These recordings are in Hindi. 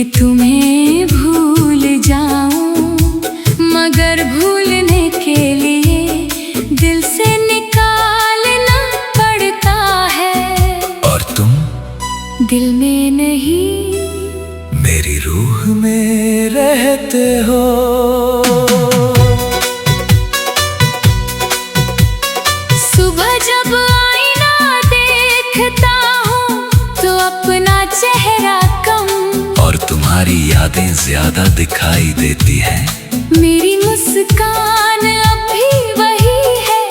कि तुम्हें भूल जाऊं, मगर भूलने के लिए दिल से निकालना पड़ता है। और तुम दिल में नहीं मेरी रूह में रहते हो। सुबह जब आईना देखता हूँ तो अपना चेहरा कम, और तुम्हारी यादें ज्यादा दिखाई देती हैं। मेरी मुस्कान अब भी वही है,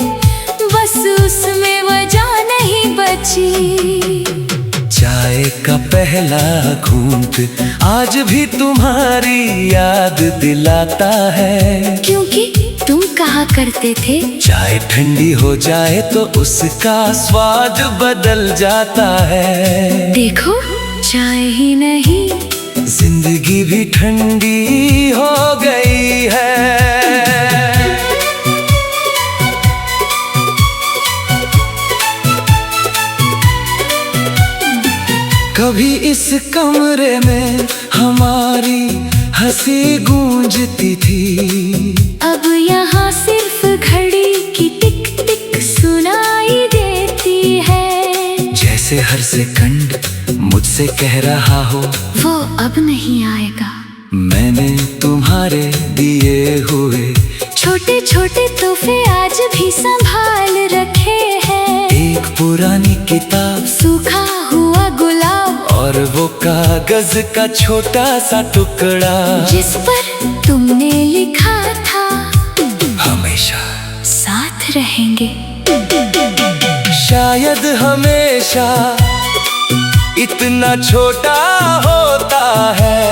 बस उसमें वजह नहीं बची। चाय का पहला घूंट आज भी तुम्हारी याद दिलाता है। क्योंकि तुम कहा करते थे चाय ठंडी हो जाए तो उसका स्वाद बदल जाता है। देखो चाय ही नहीं जिंदगी भी ठंडी हो गई है। कभी इस कमरे में हमारी हंसी गूंजती थी, अब यहाँ सिर्फ घड़ी की टिक टिक सुनाई देती है। जैसे हर सेकंड मुझसे कह रहा हो वो अब नहीं आएगा। मैंने तुम्हारे दिए हुए छोटे छोटे तोहफे आज भी संभाल रखे हैं। एक पुरानी किताब, सूखा हुआ गुलाब, और वो कागज का छोटा सा टुकड़ा जिस पर तुमने लिखा था हमेशा साथ रहेंगे। शायद हमेशा इतना छोटा होता है,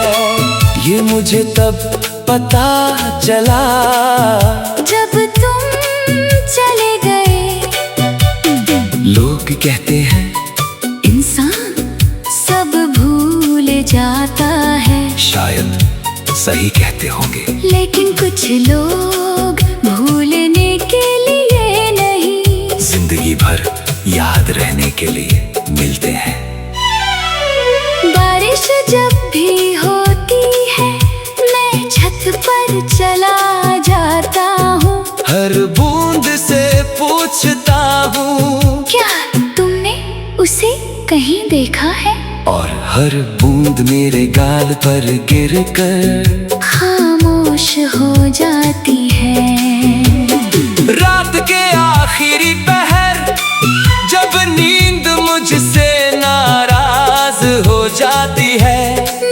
ये मुझे तब पता चला जब तुम चले गए। लोग कहते हैं इंसान सब भूल जाता है, शायद सही कहते होंगे। लेकिन कुछ लोग भूलने के लिए नहीं, जिंदगी भर याद रहने के लिए मिलते हैं। बारिश जब भी होती है मैं छत पर चला जाता हूँ, हर बूंद से पूछता हूँ क्या तुमने उसे कहीं देखा है? और हर बूंद मेरे गाल पर गिरकर खामोश हो जाती है। रात के आखिरी पहर जब नींद मुझसे नाराज हो जाती है,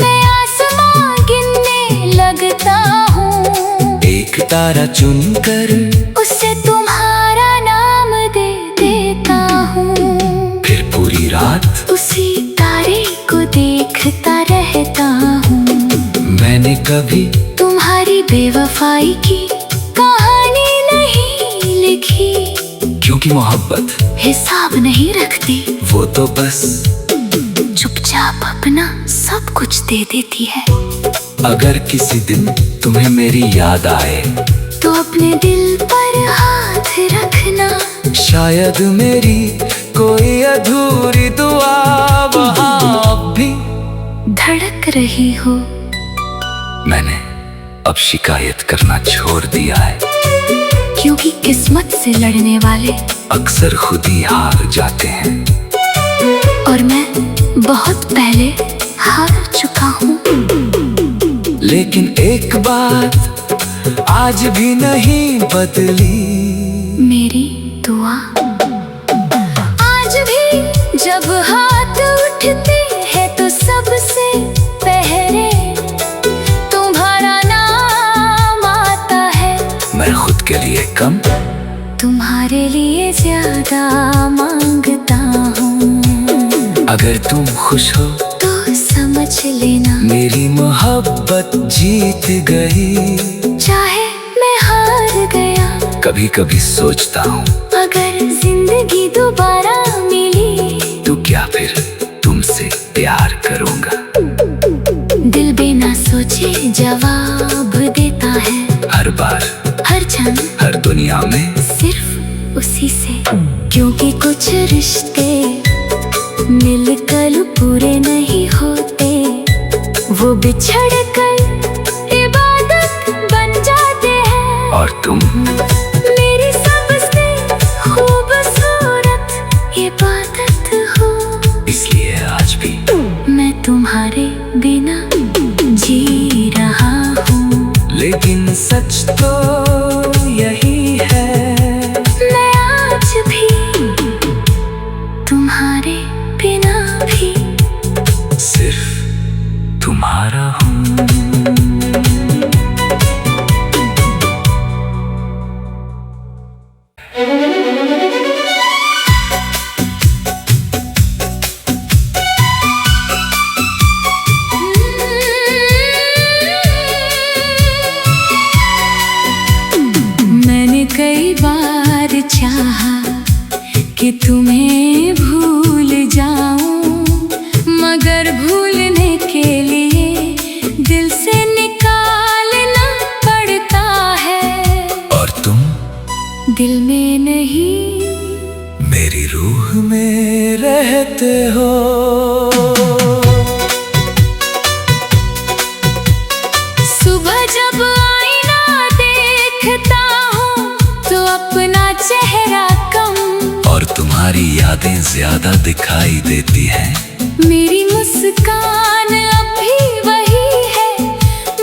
मैं आसमां गिनने लगता हूँ, एक तारा चुनकर उसे तुम्हारा नाम दे देता हूँ। फिर पूरी रात उसी तारे को देखता रहता हूँ। मैंने कभी तुम्हारी बेवफाई की कहानी नहीं लिखी, क्योंकि मोहब्बत हिसाब नहीं रखती, वो तो बस चुपचाप अपना सब कुछ दे देती है। अगर किसी दिन तुम्हें मेरी याद आए तो अपने दिल पर हाथ रखना, शायद मेरी कोई अधूरी दुआ वहाँ अब भी धड़क रही हो। मैंने अब शिकायत करना छोड़ दिया है, क्योंकि किस्मत से लड़ने वाले अक्सर खुद ही हार जाते हैं। और मैं बहुत पहले हार चुका हूँ। लेकिन एक बात आज भी नहीं बदली, मेरी दुआ आज भी जब हाथ उठते हैं तो सबसे पहले तुम्हारा नाम आता है। मैं खुद के लिए कम, तुम्हारे लिए ज्यादा मांगता हूँ। अगर तुम खुश हो तो समझ लेना मेरी मोहब्बत जीत गई। चाहे मैं हार गया, कभी कभी सोचता हूँ अगर जिंदगी दोबारा मिली तो क्या फिर तुमसे प्यार करूँगा। दिल बिना सोचे जवाब देता है, हर बार हर क्षण हर दुनिया में सिर्फ उसी से। क्योंकि कुछ रिश्ते मिलकर पूरे नहीं होते, वो बिछ रहूं। मैंने कई बार चाहा कि तुम्हें भूल जाऊं, मगर भूलने के लिए दिल से निकालना पड़ता है। और तुम दिल में नहीं मेरी रूह में रहते हो। सुबह जब आईना देखता हूँ तो अपना चेहरा कम, और तुम्हारी यादें ज्यादा दिखाई देती हैं। मेरी मुस्कान अब भी वही है,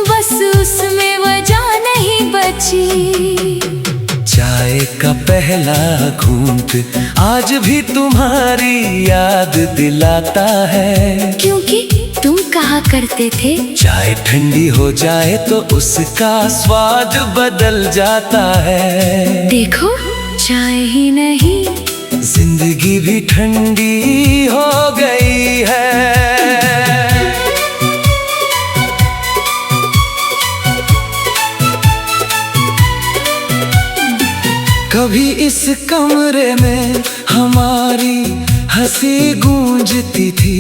बस उसमें वजह नहीं बची। चाय का पहला घूंट आज भी तुम्हारी याद दिलाता है। क्योंकि तुम कहा करते थे चाय ठंडी हो जाए तो उसका स्वाद बदल जाता है। देखो चाय ही नहीं जिंदगी भी ठंडी हो गई है। कभी इस कमरे में हमारी हंसी गूंजती थी,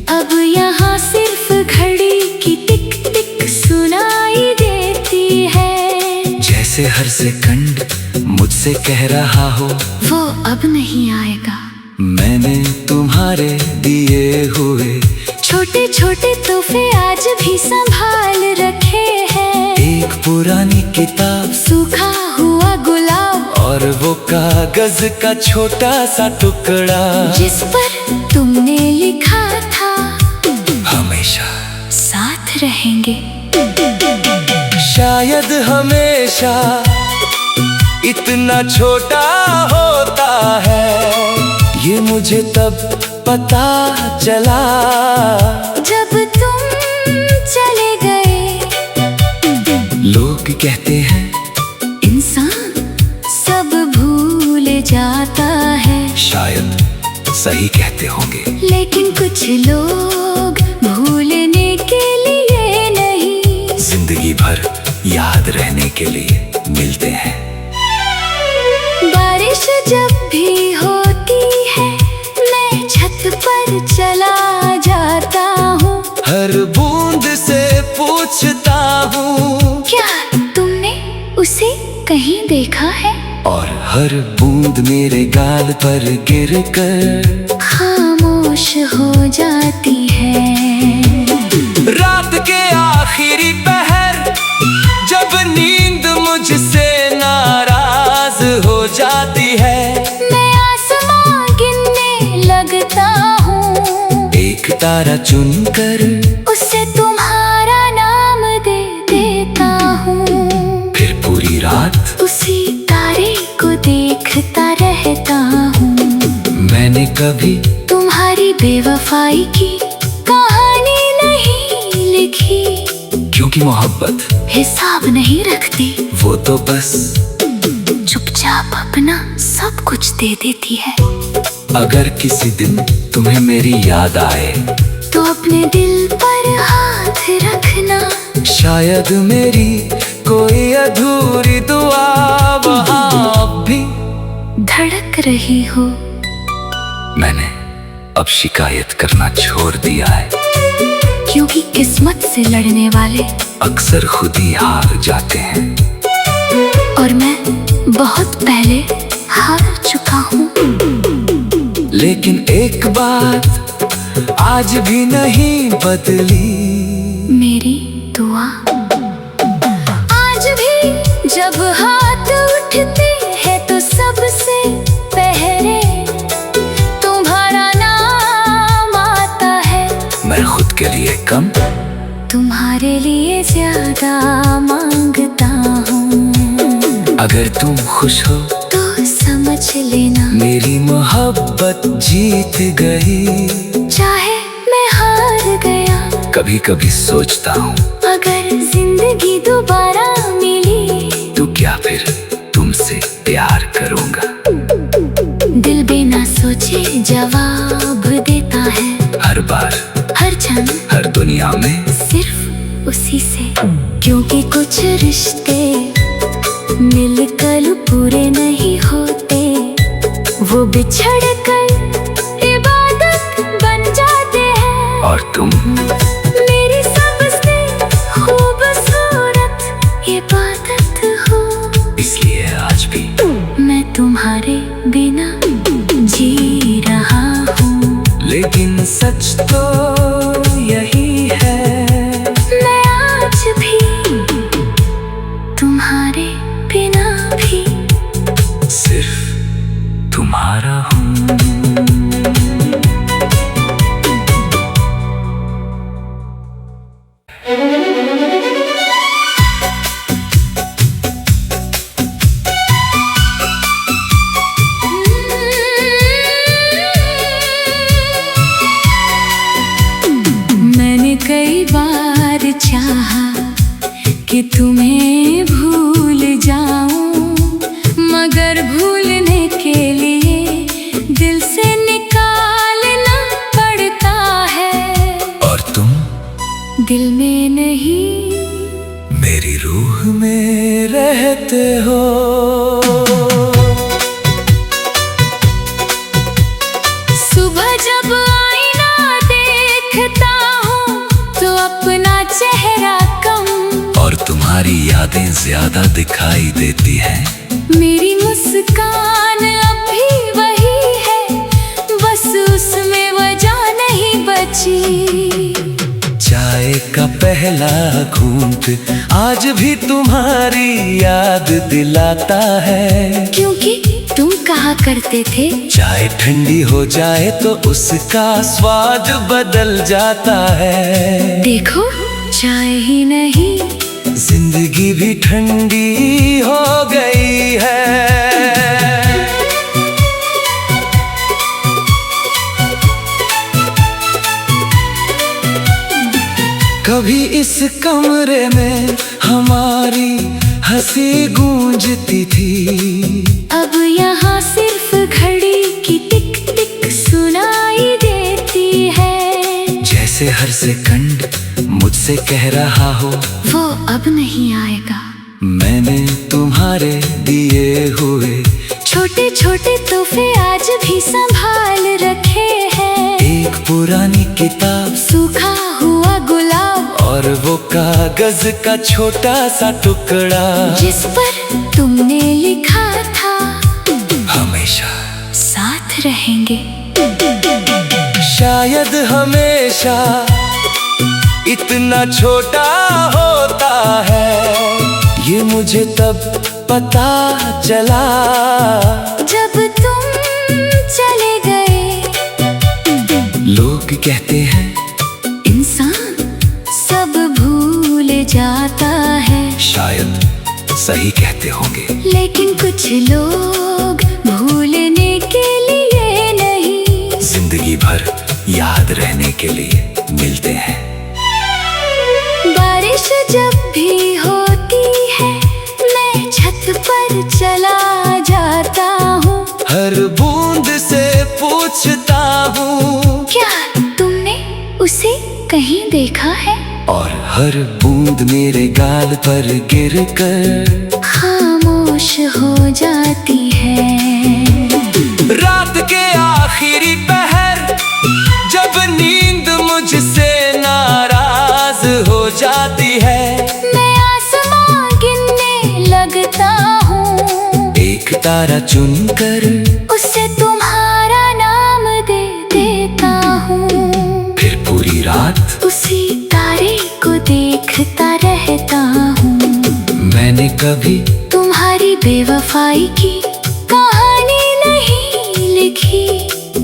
अब यहाँ सिर्फ घड़ी की टिक टिक सुनाई देती है। जैसे हर सेकंड मुझसे कह रहा हो वो अब नहीं आएगा। मैंने तुम्हारे दिए हुए छोटे छोटे तोहफे आज भी संभाल रखे हैं। एक पुरानी किताब, सूखा हुआ गुलाब, और वो कागज का छोटा सा टुकड़ा जिस पर तुमने लिखा था हमेशा साथ रहेंगे। शायद हमेशा इतना छोटा होता है, ये मुझे तब पता चला जब तुम चले गए। लोग कहते हैं इंसान सब भूल जाता है, शायद सही कहते होंगे। लेकिन कुछ लोग भूलने के लिए नहीं, जिंदगी भर याद रहने के लिए मिलते हैं। बारिश जब भी होती है मैं छत पर चला जाता हूँ, हर बूंद से पूछता हूँ क्या तुमने उसे कहीं देखा है? और हर बूंद मेरे गाल पर गिरकर खामोश हो जाती है। रात के आखिरी पहर जब नींद मुझसे नाराज हो जाती है, मैं आसमां गिनने लगता हूँ, एक तारा चुनकर उसे तुम्हारा नाम दे देता हूँ। फिर पूरी रात उसी तारे को देखता रहता हूँ। मैंने कभी तुम्हारी बेवफाई की कहानी नहीं लिखी, क्योंकि मोहब्बत हिसाब नहीं रखती, वो तो बस चुपचाप अपना सब कुछ दे देती है। अगर किसी दिन तुम्हें मेरी याद आए तो अपने दिल पर हाथ रखना, शायद मेरी कोई अधूरी दुआ वहाँ भी धड़क रही हो। मैंने अब शिकायत करना छोड़ दिया है, क्योंकि किस्मत से लड़ने वाले अक्सर खुद ही हार जाते हैं। और मैं बहुत पहले हार चुका हूँ। लेकिन एक बात आज भी नहीं बदली, मेरी दुआ आज भी जब हाथ उठते हैं तो सबसे पहले तुम्हारा नाम आता है। मैं खुद के लिए कम, तुम्हारे लिए ज्यादा मांगता हूँ। अगर तुम खुश हो तो समझ लेना मेरी मोहब्बत जीत गई। चाहे मैं हार गया कभी कभी सोचता हूँ अगर जिंदगी दोबारा मिली तो क्या फिर तुमसे प्यार करूँगा। दिल बिना सोचे जवाब देता है हर बार, हर क्षण, हर दुनिया में सिर्फ उसी से। क्योंकि कुछ रिश्ते मिलकर पूरे नहीं होते, वो बिछड़ कर इबादत बन जाते हैं। और तुम मेरी सबसे खूबसूरत इबादत हो, इसलिए आज भी मैं तुम्हारे बिना जी रहा हूँ। लेकिन सच तो यही है, मैं आज भी तुम्हारे बिना भी सिर्फ तुम्हारा हूँ। मैंने कई बार चाहा कि तुम्हें भूल जाऊं, मगर भूलने के लिए दिल से निकालना पड़ता है। और तुम दिल में नहीं मेरी रूह में रहते हो। सुबह जब आईना देखता हूँ तो अपना चेहरा कम, और तुम्हारी यादें ज्यादा दिखाई देती हैं। मेरी मुस्कान अब भी वही है, बस उसमें वजह नहीं बची। चाय का पहला घूंट आज भी तुम्हारी याद दिलाता है। क्योंकि तुम कहा करते थे चाय ठंडी हो जाए तो उसका स्वाद बदल जाता है। देखो चाय ही नहीं जिंदगी भी ठंडी हो गई है। कभी इस कमरे में हमारी हंसी गूंजती थी, अब यहाँ सिर्फ घड़ी की टिक टिक सुनाई देती है। जैसे हर सेकंड मुझसे कह रहा हो वो अब नहीं आएगा। मैंने तुम्हारे दिए हुए छोटे छोटे तोहफे आज भी संभाल रखे हैं। एक पुरानी किताब, सूखा हुआ गुलाब, और वो कागज का छोटा सा टुकड़ा जिस पर तुमने लिखा था हमेशा साथ रहेंगे। शायद हमेशा इतना छोटा होता है, ये मुझे तब पता चला जब तुम चले गए। लोग कहते हैं इंसान सब भूल जाता है, शायद सही कहते होंगे। लेकिन कुछ लोग भूलने के लिए नहीं, जिंदगी भर याद रहने के लिए मिलते हैं। बारिश जब भी होती है मैं छत पर चला जाता हूँ। हर बूंद से पूछता हूँ क्या तुमने उसे कहीं देखा है? और हर बूंद मेरे गाल पर गिरकर खामोश हो जाती है। रात के आखिरी पहर जब नींद मुझसे नाराज हो जाती है, मैं आसमां गिनने लगता हूँ, एक तारा चुनकर उसे तुम्हारा नाम दे देता हूँ। फिर पूरी रात उसी तारे को देखता रहता हूँ। मैंने कभी तुम्हारी बेवफाई की कहानी नहीं लिखी,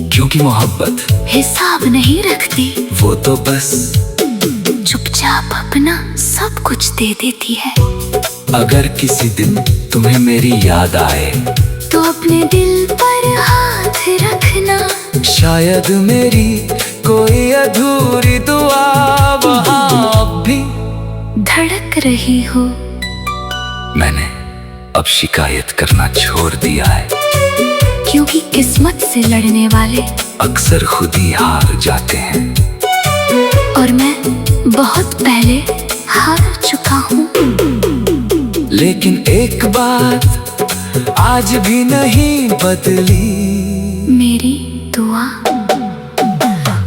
क्योंकि मोहब्बत हिसाब नहीं रखती, वो तो बस चुपचाप अपना सब कुछ दे देती है। अगर किसी दिन तुम्हें मेरी याद आए तो अपने दिल पर हाथ रखना, शायद मेरी कोई अधूरी दुआ वहाँ रही हो। मैंने अब शिकायत करना छोड़ दिया है, क्योंकि किस्मत से लड़ने वाले अक्सर खुद ही हार जाते हैं। और मैं बहुत पहले हार चुका हूँ। लेकिन एक बात आज भी नहीं बदली, मेरी दुआ।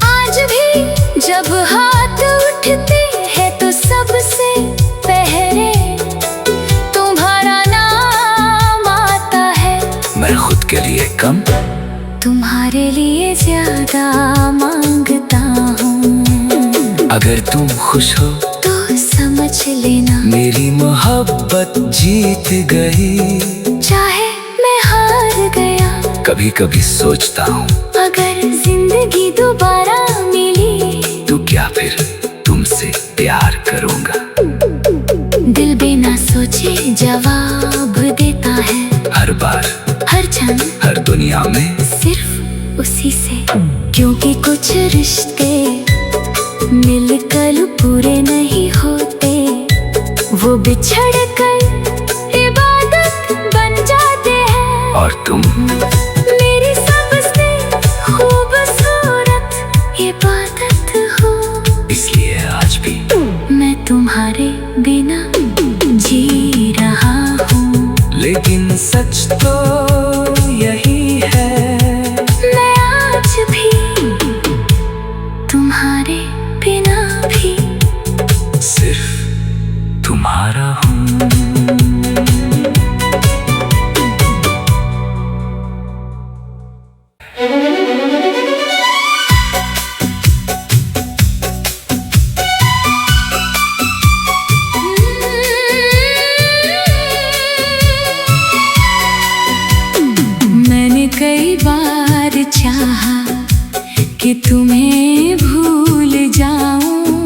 आज भी जब हाथ उठते हैं तो सबसे पहले तुम्हारा नाम आता है। मैं खुद के लिए कम, तुम्हारे लिए ज्यादा मांगता हूँ। अगर तुम खुश हो तो समझ लेना मेरी मोहब्बत जीत गई। चाहे मैं हार गया, कभी कभी सोचता हूँ अगर जिंदगी दोबारा मिली तो क्या फिर तुमसे प्यार करूँगा। दिल बिना सोचे जवाब देता है हर बार, हर क्षण, हर दुनिया में सिर्फ उसी से। क्योंकि कुछ रिश्ते मिलकर पूरे नहीं होते, वो बिछड़ कर इबादत बन जाते हैं। और तुम मेरी सबसे खूबसूरत इबादत हो, इसलिए आज भी मैं तुम्हारे बिना जी रहा हूँ। लेकिन सच तो यही है, मैं आज भी तुम्हारे बिना भी सिर्फ तुम्हारा हूँ। मैंने कई बार चाहा कि तुम्हें भूल जाऊं,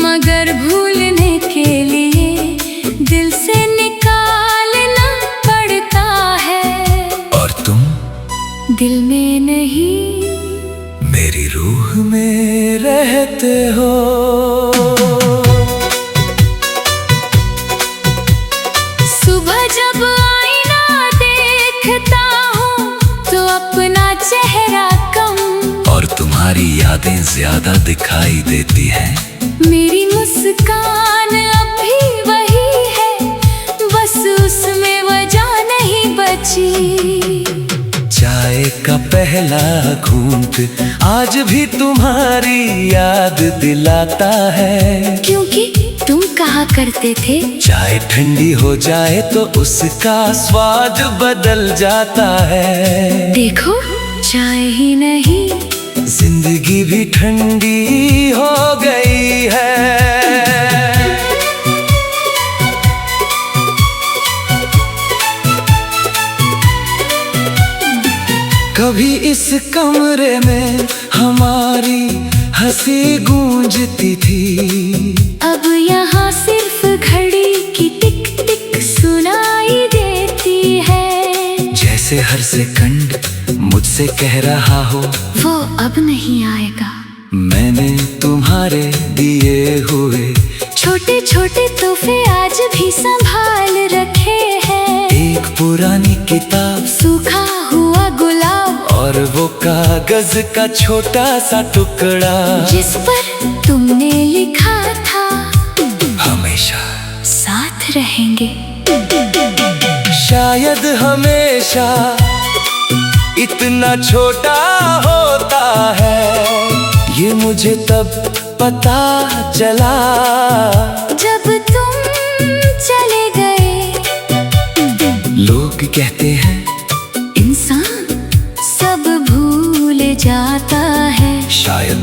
मगर भूलने के लिए दिल से निकालना पड़ता है। और तुम दिल में नहीं, मेरी रूह में रहते हो। सुबह जब आईना देखता हूँ तो अपना चेहरा कम, और तुम्हारी यादें ज्यादा दिखाई देती हैं। मेरी मुस्कान अब भी वही है, बस उसमें वजह नहीं बची। चाय का पहला घूंट आज भी तुम्हारी याद दिलाता है। क्योंकि तुम कहा करते थे चाय ठंडी हो जाए तो उसका स्वाद बदल जाता है। देखो चाय ही नहीं, जिंदगी भी ठंडी हो गई है। कभी इस कमरे में हमारी हंसी गूंजती थी, अब यहाँ सिर्फ घड़ी की टिक टिक सुनाई देती है। जैसे हर सेकंड मुझसे कह रहा हो वो अब नहीं आएगा। मैंने तुम्हारे दिए हुए छोटे छोटे तोहफे आज भी संभाल रखे हैं। एक पुरानी किताब, सूखा हुआ गुलाब, और वो कागज का छोटा सा टुकड़ा जिस पर तुमने लिखा था हमेशा साथ रहेंगे। शायद हमेशा इतना छोटा होता है, ये मुझे तब पता चला जब तुम चले गए। लोग कहते हैं इंसान सब भूल जाता है, शायद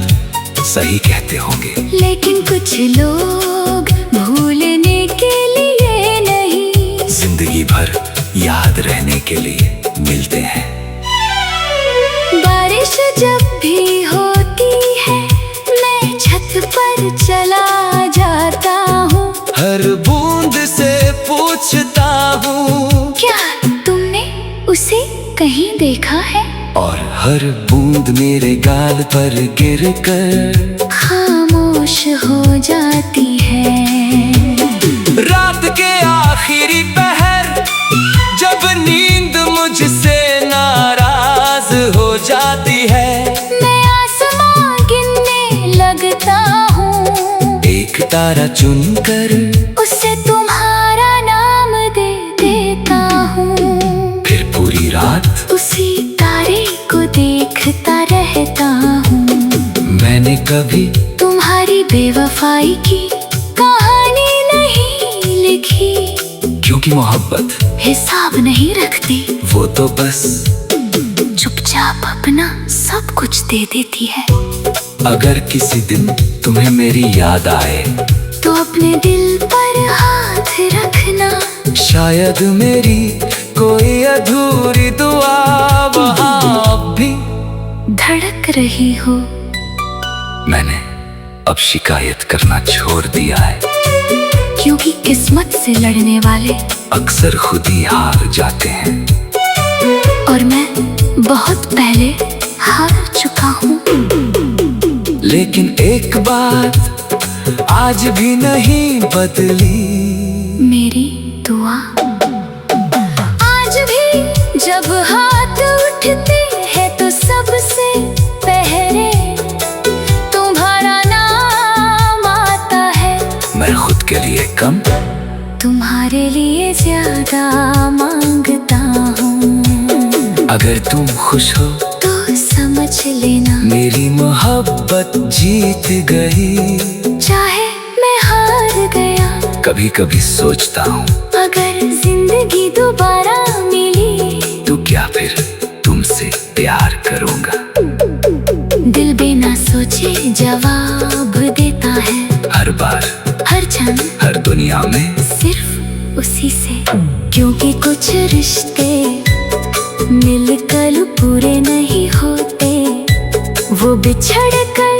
सही कहते होंगे। लेकिन कुछ लोग भूलने के लिए नहीं, जिंदगी भर याद रहने के लिए मिलते हैं। बारिश जब भी होती है मैं छत पर चला जाता हूँ। हर बूंद से पूछता हूँ क्या तुमने उसे कहीं देखा है? और हर बूंद मेरे गाल पर गिरकर खामोश हो जाती है। एक तारा चुनकर उसे तुम्हारा नाम दे देता हूँ। फिर पूरी रात उसी तारे को देखता रहता हूँ। मैंने कभी तुम्हारी बेवफाई की कहानी नहीं लिखी, क्योंकि मोहब्बत हिसाब नहीं रखती, वो तो बस चुपचाप अपना सब कुछ दे देती है। अगर किसी दिन तुम्हें मेरी याद आए तो अपने दिल पर हाथ रखना, शायद मेरी कोई अधूरी दुआ वहाँ अब भी धड़क रही हो। मैंने अब शिकायत करना छोड़ दिया है, क्योंकि किस्मत से लड़ने वाले अक्सर खुद ही हार जाते हैं। और मैं बहुत पहले हार चुका हूँ। लेकिन एक बात आज भी नहीं बदली, मेरी दुआ आज भी जब हाथ उठते हैं तो सबसे पहले तुम्हारा नाम आता है। मैं खुद के लिए कम, तुम्हारे लिए ज्यादा मांगता हूँ। अगर तुम खुश हो तो समझ लेना मेरी मोहब्बत जीत गई। चाहे मैं हार गया, कभी कभी सोचता हूँ अगर जिंदगी दोबारा मिली तो क्या फिर तुमसे प्यार करूँगा। दिल बिना सोचे जवाब देता है, हर बार हर क्षण हर दुनिया में सिर्फ उसी से। क्योंकि कुछ रिश्ते मिलकर पूरे नहीं होते, वो बिछड़ कर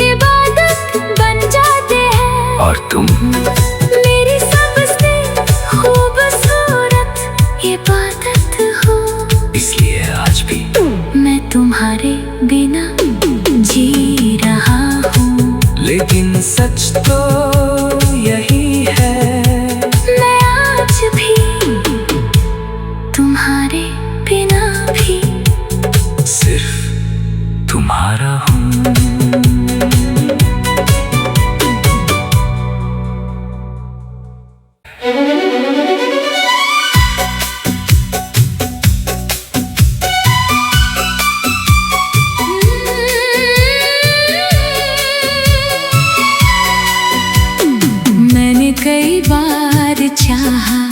इबादत बन जाते हैं। और तुम मेरी सबसे खूबसूरत इबादत हो, इसलिए आज भी मैं तुम्हारे बिना जी रहा हूँ। लेकिन सच तो यही है, मैं आज भी तुम्हारे बिना भी सिर्फ तुम्हारा हूँ। मैंने कई बार चाहा